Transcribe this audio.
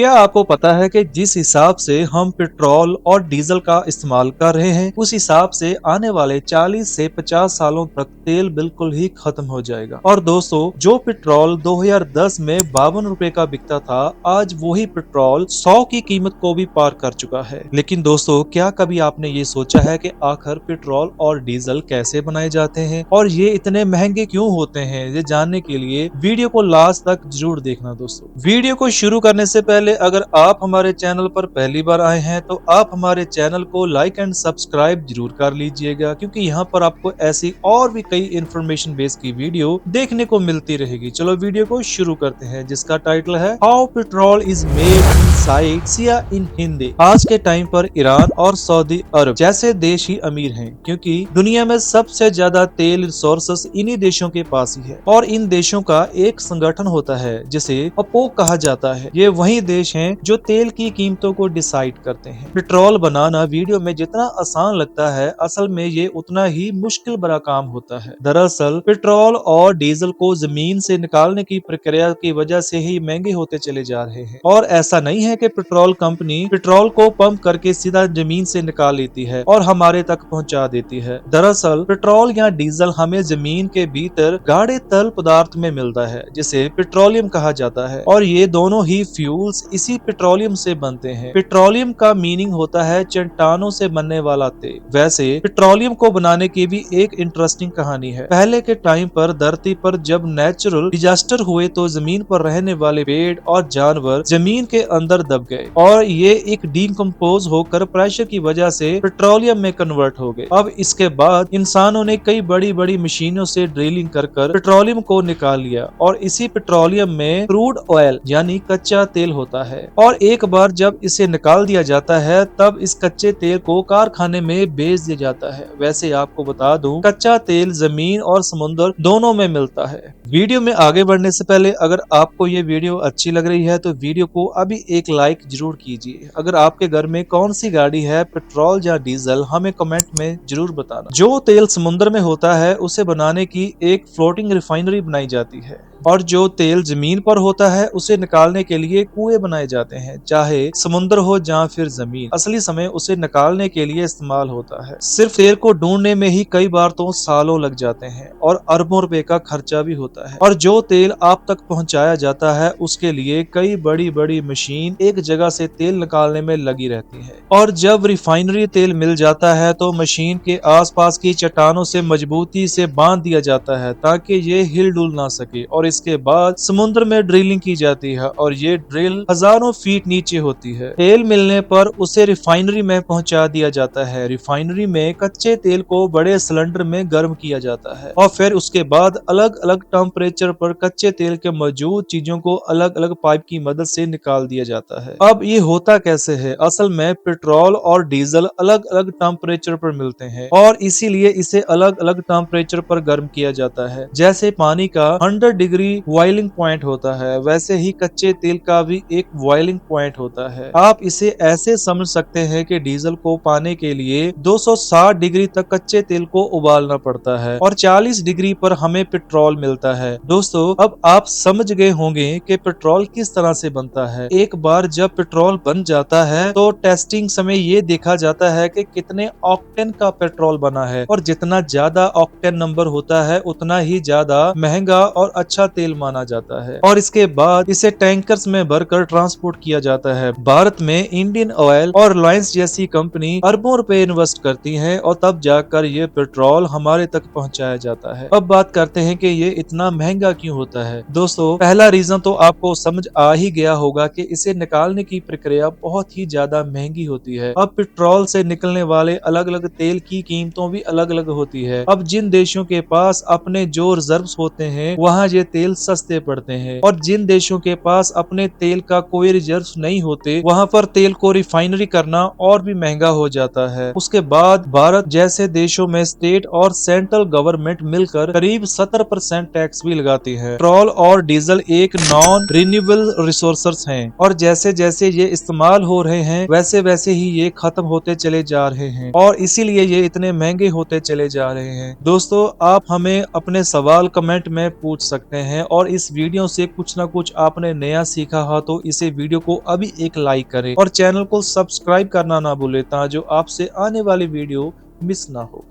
क्या आपको पता है कि जिस हिसाब से हम पेट्रोल और डीजल का इस्तेमाल कर रहे हैं, उस हिसाब से आने वाले 40 से 50 सालों तक तेल बिल्कुल ही खत्म हो जाएगा। और दोस्तों, जो पेट्रोल 2010 में 52 रुपए का बिकता था, आज वही पेट्रोल 100 की कीमत को भी पार कर चुका है। लेकिन दोस्तों, क्या कभी आपने ये सोचा है कि आखिर पेट्रोल और डीजल कैसे बनाए जाते हैं और ये इतने महंगे क्यों होते हैं? ये जानने के लिए वीडियो को लास्ट तक जरूर देखना। दोस्तों, वीडियो को शुरू करने से पहले अगर आप हमारे चैनल पर पहली बार आए हैं तो आप हमारे चैनल को लाइक एंड सब्सक्राइब जरूर कर लीजिएगा, क्योंकि यहाँ पर आपको ऐसी और भी कई इंफॉर्मेशन बेस की वीडियो देखने को मिलती रहेगी। चलो वीडियो को शुरू करते हैं, जिसका टाइटल है how petrol is made in side या इन हिंदी। आज के टाइम पर ईरान और सऊदी अरब जैसे देश ही अमीर हैं, क्योंकि दुनिया में सबसे ज्यादा तेल रिसोर्सेस इन्हीं देशों के पास ही है। और इन देशों का एक संगठन होता है जिसे ओपेक कहा जाता है। ये वही देश हैं जो तेल की कीमतों को डिसाइड करते हैं। पेट्रोल बनाना वीडियो में जितना आसान लगता है, असल में ये उतना ही मुश्किल भरा काम होता है। दरअसल पेट्रोल और डीजल को जमीन से निकालने की प्रक्रिया की वजह से ही महंगे होते चले जा रहे हैं। और ऐसा नहीं है कि पेट्रोल कंपनी पेट्रोल को पंप करके सीधा जमीन से निकाल लेती है और हमारे तक पहुंचा देती है। दरअसल पेट्रोल या डीजल हमें जमीन के भीतर गाढ़े तरल पदार्थ में मिलता है, जिसे पेट्रोलियम कहा जाता है। और ये दोनों ही फ्यूल्स इसी पेट्रोलियम से बनते हैं। पेट्रोलियम का मीनिंग होता है चट्टानों से बनने वाला तेल। वैसे पेट्रोलियम को बनाने की भी एक इंटरेस्टिंग कहानी है। पहले के टाइम पर धरती पर जब नेचुरल डिजास्टर हुए तो जमीन पर रहने वाले पेड़ और जानवर जमीन के अंदर दब गए और ये एक डीकम्पोज होकर प्रेशर की वजह से पेट्रोलियम में कन्वर्ट हो गए। अब इसके बाद इंसानों ने कई बड़ी बड़ी मशीनों से ड्रिलिंग कर पेट्रोलियम को निकाल लिया और इसी पेट्रोलियम में क्रूड ऑयल यानी कच्चा तेल होता है। और एक बार जब इसे निकाल दिया जाता है, तब इस कच्चे तेल को कारखाने में बेच दिया जाता है। वैसे आपको बता दूं, कच्चा तेल जमीन और समुद्र दोनों में मिलता है। वीडियो में आगे बढ़ने से पहले अगर आपको ये वीडियो अच्छी लग रही है तो वीडियो को अभी एक लाइक जरूर कीजिए। अगर आपके घर में कौन सी गाड़ी है, पेट्रोल या डीजल, हमें कमेंट में जरूर बताना। जो तेल समुद्र में होता है उसे बनाने की एक फ्लोटिंग रिफाइनरी बनाई जाती है और जो तेल जमीन पर होता है उसे निकालने के लिए कुएं बनाए जाते हैं, चाहे समुद्र हो या फिर जमीन। असली समय उसे निकालने के लिए इस्तेमाल होता है। सिर्फ तेल को ढूंढने में ही कई बार तो सालों लग जाते हैं और अरबों रुपए का खर्चा भी होता है। और जो तेल आप तक पहुंचाया जाता है उसके लिए कई बड़ी बड़ी मशीन एक जगह से तेल निकालने में लगी रहती है। और जब रिफाइनरी तेल मिल जाता है तो मशीन के आसपास की चट्टानों से मजबूती से बांध दिया जाता है ताकि ये हिल डुल ना सके। और इसके बाद समुद्र में ड्रिलिंग की जाती है और ये ड्रिल हजारों फीट नीचे होती है। तेल मिलने पर उसे रिफाइनरी में पहुंचा दिया जाता है। रिफाइनरी में कच्चे तेल को बड़े सिलेंडर में गर्म किया जाता है और फिर उसके बाद अलग अलग टेम्परेचर पर कच्चे तेल के मौजूद चीजों को अलग अलग पाइप की मदद से निकाल दिया जाता है। अब ये होता कैसे है? असल में पेट्रोल और डीजल अलग अलग टेम्परेचर पर मिलते हैं और इसीलिए इसे अलग अलग टेम्परेचर पर गर्म किया जाता है। जैसे पानी का 100 डिग्री बॉइलिंग पॉइंट होता है, वैसे ही कच्चे तेल का भी एक बॉइलिंग पॉइंट होता है। आप इसे ऐसे समझ सकते हैं कि डीजल को पाने के लिए 260 डिग्री तक कच्चे तेल को उबालना पड़ता है और 40 डिग्री पर हमें पेट्रोल मिलता है। दोस्तों, अब आप समझ गए होंगे कि पेट्रोल किस तरह से बनता है। एक बार जब पेट्रोल बन जाता है तो टेस्टिंग समय ये देखा जाता है कि कितने ऑक्टेन का पेट्रोल बना है और जितना ज्यादा ऑक्टेन नंबर होता है उतना ही ज्यादा महंगा और अच्छा तेल माना जाता है। और इसके बाद इसे टैंकर्स में भरकर ट्रांसपोर्ट किया जाता है। भारत में इंडियन ऑयल और रिलायंस जैसी कंपनी अरबों रुपए इन्वेस्ट करती है और तब जाकर ये पेट्रोल हमारे तक पहुंचाया जाता है। अब बात करते हैं कि ये इतना महंगा क्यों होता है। दोस्तों, पहला रीजन तो आपको समझ आ ही गया होगा कि इसे निकालने की प्रक्रिया बहुत ही ज्यादा महंगी होती है। अब पेट्रोल से निकलने वाले अलग अलग तेल की कीमतों भी अलग अलग होती है। अब जिन देशों के पास अपने जो रिजर्व्स होते हैं वहाँ ये तेल सस्ते पड़ते हैं और जिन देशों के पास अपने तेल का कोई रिजर्व नहीं होते वहाँ पर तेल को रिफाइनरी करना और भी महंगा हो जाता है। उसके बाद भारत जैसे देशों में स्टेट और सेंट्रल गवर्नमेंट मिलकर करीब 70% टैक्स भी लगाती है। पेट्रोल और डीजल एक नॉन रिन्यूएबल रिसोर्सेस हैं और जैसे जैसे ये इस्तेमाल हो रहे हैं वैसे वैसे ही ये खत्म होते चले जा रहे हैं और इसीलिए ये इतने महंगे होते चले जा रहे हैं। दोस्तों, आप हमें अपने सवाल कमेंट में पूछ सकते हैं। हैं और इस वीडियो से कुछ ना कुछ आपने नया सीखा हो तो इसे वीडियो को अभी एक लाइक करें और चैनल को सब्सक्राइब करना ना भूलें ताकि जो आपसे आने वाली वीडियो मिस ना हो।